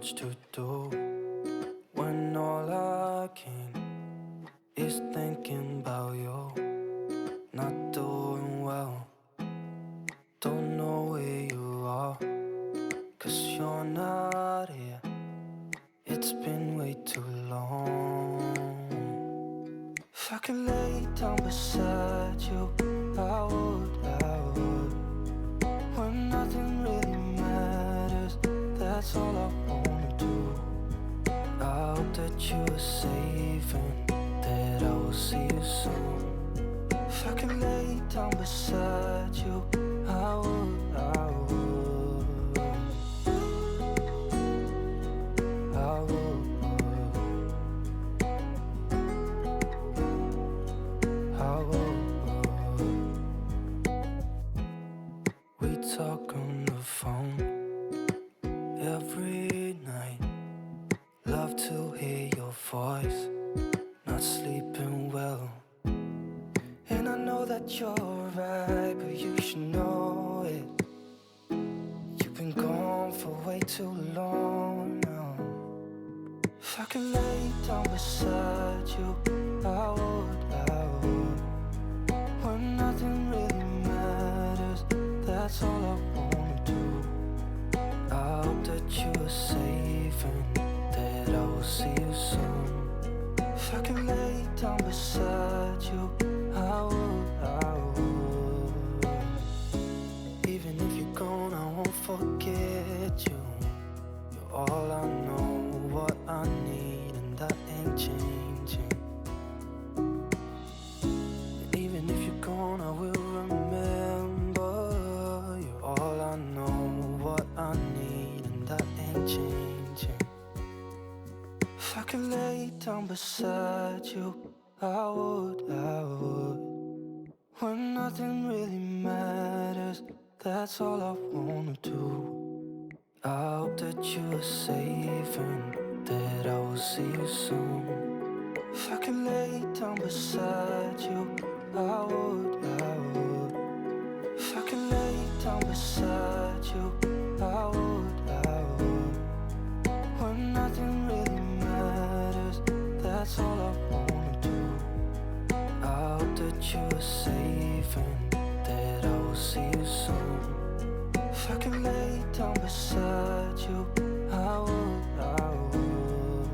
much to do when all I can is thinking about you. Not doing well, don't know where you are, 'cause you're not here. It's been way too long. If I could lay down beside you, I would. When nothing really matters, that's all I wanna do. I hope that you are safe and that I will see you soon. If I could lay down beside you, I would. We talk on the phone every night. Love to hear your voice, not sleeping well. And I know that you're right, but you should know it. You've been gone for way too long now. If I could lay down beside you, I would. When nothing really matters, that's all I wanna do. I hope that you are safe and that I will see you soon. If I could lay down beside you, I would. Even if you're gone, I won't forget you. You're all I know, what I need, and that ain't changing. And even if you're gone, I will remember. You're all I know, what I need, and that ain't changing. If I could lay down beside you, I would. When nothing really matters, that's all I wanna do. I hope that you are safe and that I will see you soon. If I could lay down beside you, I would. If I could lay down beside you, I would. When nothing really matters, that's all I wanna do. I hope that you are safe and that I will see you soon. If I could lay down beside you, I would. I would.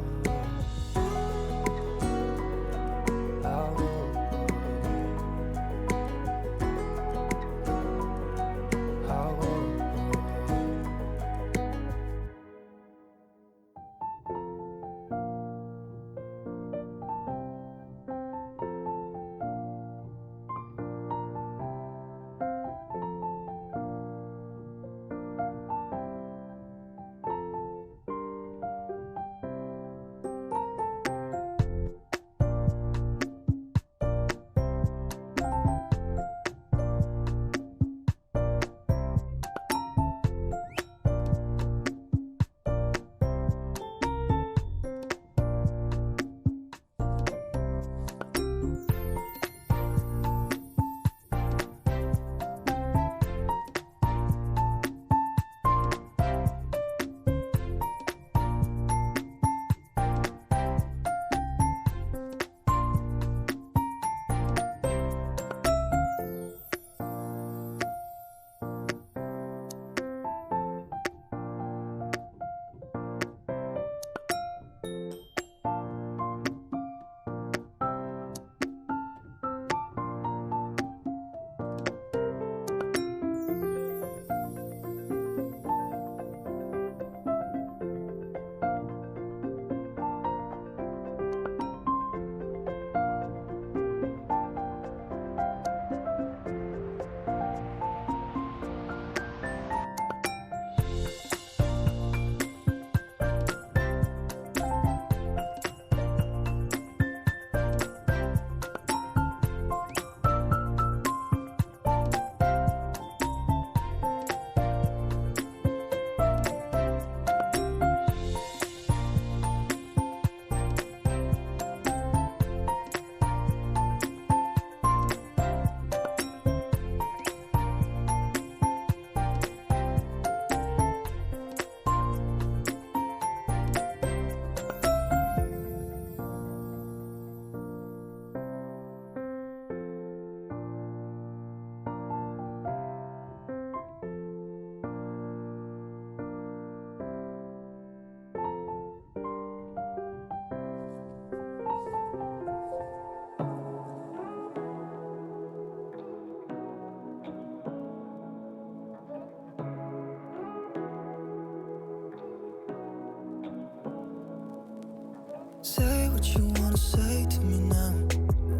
Say what you wanna say to me now.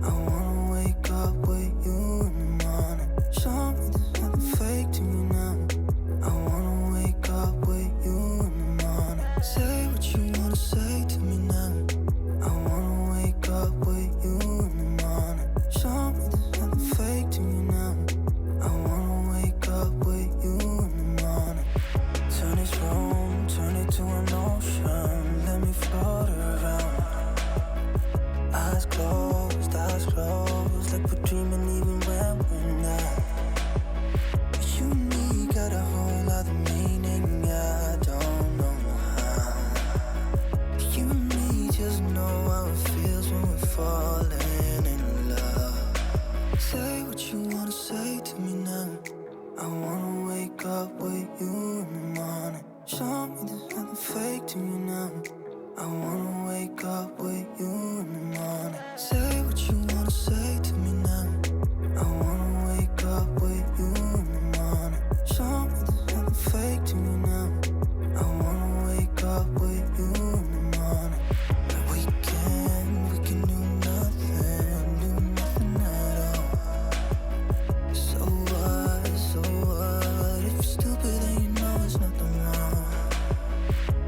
I wanna wake up with you in the morning. Show me there's nothing fake to me now. I wanna wake up with you in the morning. Say what you wanna say to me now. I wanna wake up with you in the morning. Show me there's nothing fake to me now. I wanna wake up with you in the morning. Turn this room, turn it to an ocean. Let me float around. Eyes closed, like we're dreaming even when we're not. You and me got a whole other meaning, I don't know how. You and me just know how it feels when we're falling in love. Say what you wanna say to me now. I wanna wake up with you in the morning. Show me there's nothing fake to me now. I wanna wake up with you in the morning. Say what you wanna say to me now. I wanna wake up with you in the morning. Show me there's nothing fake to me now. I wanna wake up with you in the morning. We can do nothing at all. So what? If you're stupid, then you know there's nothing wrong.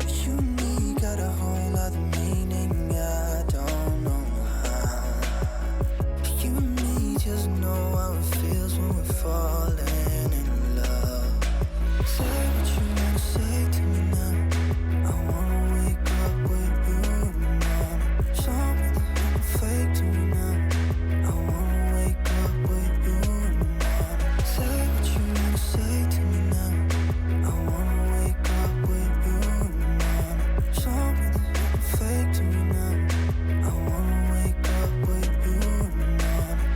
You and me got a whole other meaning, I don't know how. You and me just know how it feels when we're falling in love. Say what you wanna say to me now. I wanna wake up with you in the morning. Show me there's nothing fake to me now. I wanna wake up with you in the morning. Say what you wanna say to me now. I wanna wake up with you in the morning. Show me there's nothing fake to me now. I wanna wake up with you in the morning.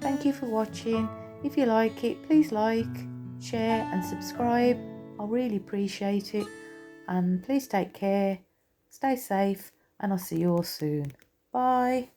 Thank you for watching. If you like it, please like, share and subscribe. I'll really appreciate it. And please take care, stay safe, and I'll see you all soon. Bye.